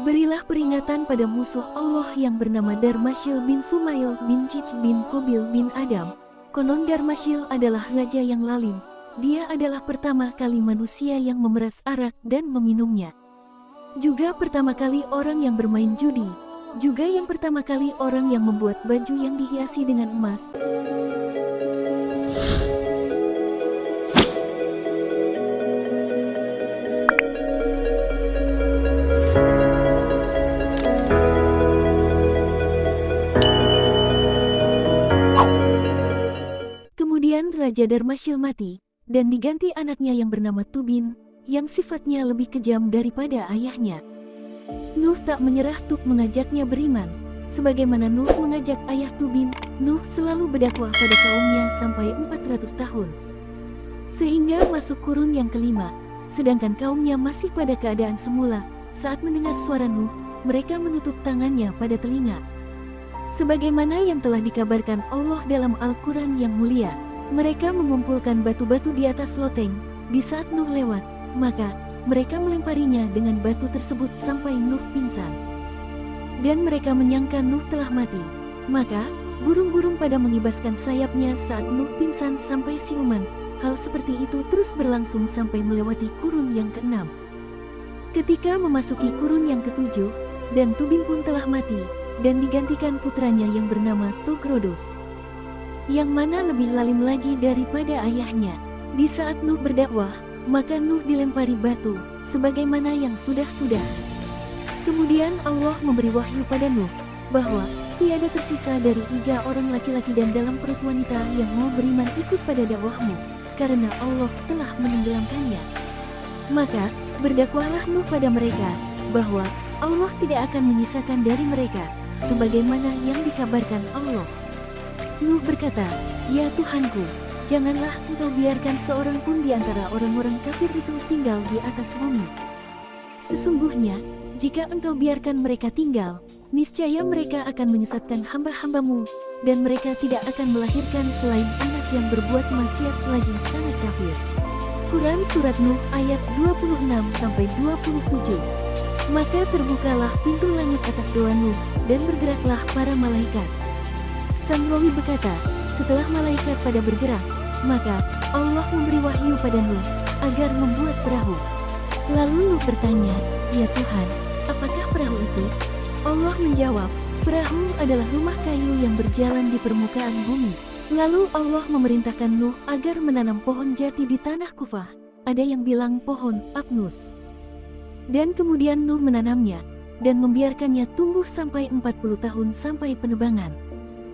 Berilah peringatan pada musuh Allah yang bernama Darmasyil bin Fumail bin Cic bin Kobil bin Adam. Konon Darmasyil adalah raja yang lalim. Dia adalah pertama kali manusia yang memeras arak dan meminumnya. Juga pertama kali orang yang bermain judi. Juga yang pertama kali orang yang membuat baju yang dihiasi dengan emas. Kemudian Raja Darmasyil mati, dan diganti anaknya yang bernama Tubin, yang sifatnya lebih kejam daripada ayahnya. Nuh tak menyerah Tuk mengajaknya beriman. Sebagaimana Nuh mengajak ayah Tubin, Nuh selalu berdakwah pada kaumnya sampai 400 tahun. Sehingga masuk kurun yang kelima, sedangkan kaumnya masih pada keadaan semula. Saat mendengar suara Nuh, mereka menutup tangannya pada telinga. Sebagaimana yang telah dikabarkan Allah dalam Al-Quran yang mulia, mereka mengumpulkan batu-batu di atas loteng. Di saat Nuh lewat, maka mereka melemparinya dengan batu tersebut sampai Nuh pingsan. Dan mereka menyangka Nuh telah mati. Maka burung-burung pada mengibaskan sayapnya saat Nuh pingsan sampai siuman. Hal seperti itu terus berlangsung sampai melewati kurun yang keenam. Ketika memasuki kurun yang ketujuh, dan Tubin pun telah mati, dan digantikan putranya yang bernama Togrodos, yang mana lebih lalim lagi daripada ayahnya. Di saat Nuh berdakwah, maka Nuh dilempari batu, sebagaimana yang sudah-sudah. Kemudian Allah memberi wahyu pada Nuh, bahwa tiada tersisa dari 3 orang laki-laki dan dalam perut wanita yang mau beriman ikut pada dakwahmu, karena Allah telah menenggelamkannya. Maka, berdakwahlah Nuh pada mereka, bahwa Allah tidak akan menyisakan dari mereka, sebagaimana yang dikabarkan Allah. Nuh berkata, "Ya Tuhanku, janganlah Engkau biarkan seorang pun di antara orang-orang kafir itu tinggal di atas bumi. Sesungguhnya, jika Engkau biarkan mereka tinggal, niscaya mereka akan menyesatkan hamba-hambamu, dan mereka tidak akan melahirkan selain anak yang berbuat maksiat lagi sangat kafir." Quran Surat Nuh ayat 26-27. Maka terbukalah pintu langit atas doa Nuh, dan bergeraklah para malaikat. Sang Rawi berkata, setelah malaikat pada bergerak, maka Allah memberi wahyu pada Nuh, agar membuat perahu. Lalu Nuh bertanya, "Ya Tuhan, apakah perahu itu?" Allah menjawab, "Perahu adalah rumah kayu yang berjalan di permukaan bumi." Lalu Allah memerintahkan Nuh agar menanam pohon jati di tanah Kufah. Ada yang bilang pohon Apnus. Dan kemudian Nuh menanamnya, dan membiarkannya tumbuh sampai 40 tahun sampai penebangan.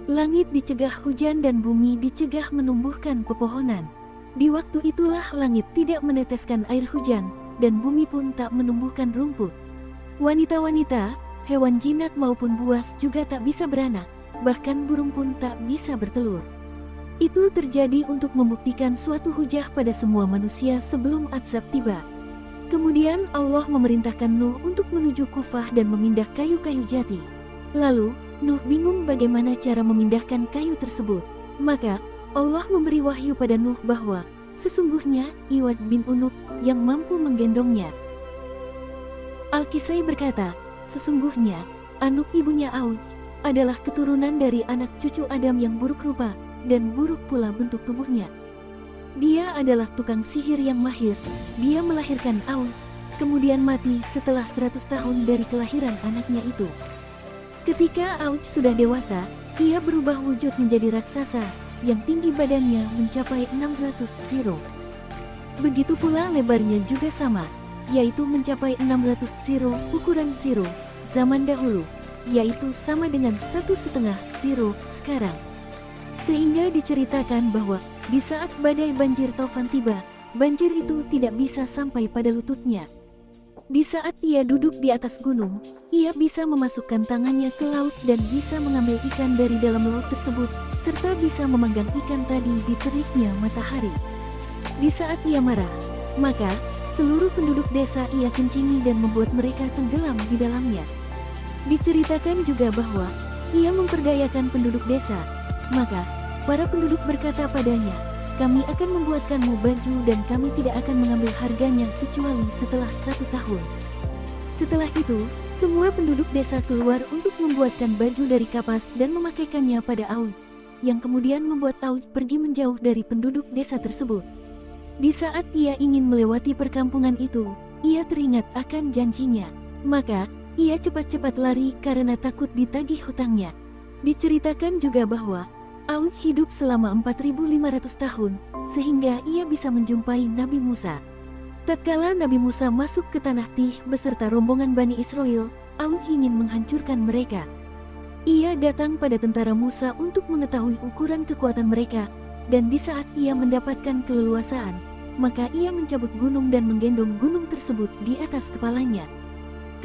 Langit dicegah hujan dan bumi dicegah menumbuhkan pepohonan. Di waktu itulah langit tidak meneteskan air hujan, dan bumi pun tak menumbuhkan rumput. Wanita-wanita, hewan jinak maupun buas juga tak bisa beranak, bahkan burung pun tak bisa bertelur. Itu terjadi untuk membuktikan suatu hujah pada semua manusia sebelum azab tiba. Kemudian Allah memerintahkan Nuh untuk menuju Kufah dan memindah kayu-kayu jati. Lalu, Nuh bingung bagaimana cara memindahkan kayu tersebut. Maka, Allah memberi wahyu pada Nuh bahwa, sesungguhnya Iwad bin Unuk yang mampu menggendongnya. Al-Kisai berkata, sesungguhnya, Anuk ibunya Aud adalah keturunan dari anak cucu Adam yang buruk rupa, dan buruk pula bentuk tubuhnya. Dia adalah tukang sihir yang mahir. Dia melahirkan Aud, kemudian mati setelah 100 tahun dari kelahiran anaknya itu. Ketika Aud sudah dewasa, ia berubah wujud menjadi raksasa, yang tinggi badannya mencapai 600 siro. Begitu pula lebarnya juga sama, yaitu mencapai 600 siro ukuran siro zaman dahulu, yaitu sama dengan 1,5 siro sekarang. Sehingga diceritakan bahwa di saat badai banjir Taufan tiba, banjir itu tidak bisa sampai pada lututnya. Di saat ia duduk di atas gunung, ia bisa memasukkan tangannya ke laut dan bisa mengambil ikan dari dalam laut tersebut, serta bisa memanggang ikan tadi di teriknya matahari. Di saat ia marah, maka seluruh penduduk desa ia kencingi dan membuat mereka tenggelam di dalamnya. Diceritakan juga bahwa ia memperdayakan penduduk desa, maka para penduduk berkata padanya, "Kami akan membuatkanmu baju dan kami tidak akan mengambil harganya kecuali setelah 1 tahun." Setelah itu, Semua penduduk desa keluar untuk membuatkan baju dari kapas dan memakaikannya pada Aud, yang kemudian membuat Aud pergi menjauh dari penduduk desa tersebut. Di saat ia ingin melewati perkampungan itu, ia teringat akan janjinya. Maka, ia cepat-cepat lari karena takut ditagih hutangnya. Diceritakan juga bahwa Aud hidup selama 4.500 tahun, sehingga ia bisa menjumpai Nabi Musa. Tatkala Nabi Musa masuk ke tanah Tih beserta rombongan Bani Israel, Aud ingin menghancurkan mereka. Ia datang pada tentara Musa untuk mengetahui ukuran kekuatan mereka, dan di saat ia mendapatkan keleluasaan, maka ia mencabut gunung dan menggendong gunung tersebut di atas kepalanya.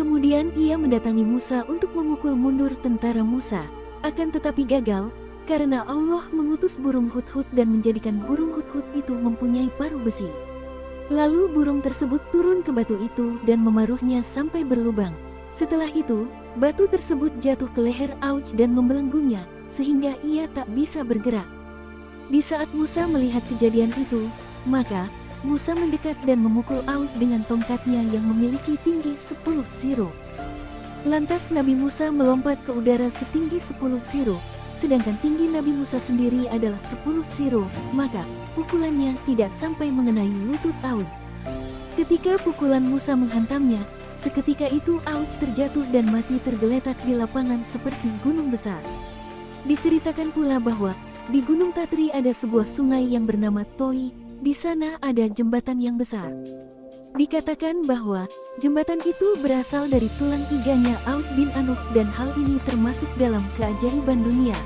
Kemudian ia mendatangi Musa untuk memukul mundur tentara Musa. Akan tetapi gagal, karena Allah mengutus burung hudhud dan menjadikan burung hudhud itu mempunyai paruh besi. Lalu burung tersebut turun ke batu itu dan memaruhnya sampai berlubang. Setelah itu, batu tersebut jatuh ke leher Aud dan membelenggunya, sehingga ia tak bisa bergerak. Di saat Musa melihat kejadian itu, maka Musa mendekat dan memukul Aud dengan tongkatnya yang memiliki tinggi 10 siro. Lantas Nabi Musa melompat ke udara setinggi 10 siro, sedangkan tinggi Nabi Musa sendiri adalah 10 siro, maka pukulannya tidak sampai mengenai lutut Aud. Ketika pukulan Musa menghantamnya, seketika itu Aud terjatuh dan mati tergeletak di lapangan seperti gunung besar. Diceritakan pula bahwa di Gunung Tatri ada sebuah sungai yang bernama Toi, di sana ada jembatan yang besar. Dikatakan bahwa jembatan itu berasal dari tulang iganya Aud bin Anuh dan hal ini termasuk dalam keajaiban dunia.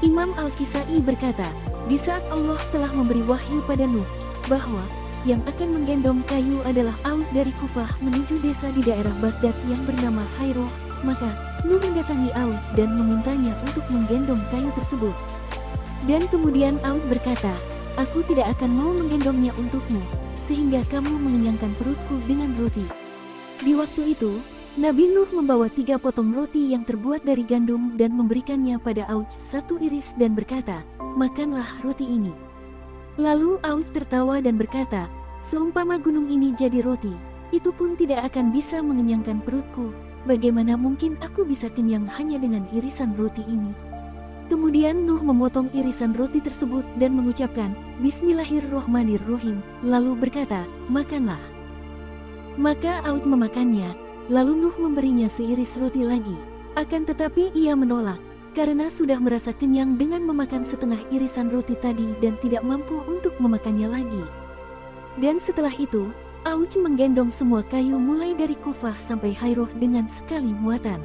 Imam Al-Kisai berkata, di saat Allah telah memberi wahyu pada Nuh, bahwa yang akan menggendong kayu adalah Aud dari Kufah menuju desa di daerah Baghdad yang bernama Hairoh, maka Nuh mendatangi Aud dan memintanya untuk menggendong kayu tersebut. Dan kemudian Aud berkata, aku tidak akan mau menggendongnya untukmu, sehingga kamu mengenyangkan perutku dengan roti. Di waktu itu, Nabi Nuh membawa 3 potong roti yang terbuat dari gandum dan memberikannya pada Aud 1 iris dan berkata, makanlah roti ini. Lalu Aud tertawa dan berkata, seumpama gunung ini jadi roti, itu pun tidak akan bisa mengenyangkan perutku. Bagaimana mungkin aku bisa kenyang hanya dengan irisan roti ini? Kemudian Nuh memotong irisan roti tersebut dan mengucapkan, Bismillahirrohmanirrohim, lalu berkata, makanlah. Maka Aud memakannya, lalu Nuh memberinya seiris roti lagi. Akan tetapi ia menolak, karena sudah merasa kenyang dengan memakan setengah irisan roti tadi dan tidak mampu untuk memakannya lagi. Dan setelah itu, Aud menggendong semua kayu mulai dari Kufah sampai Hairoh dengan sekali muatan.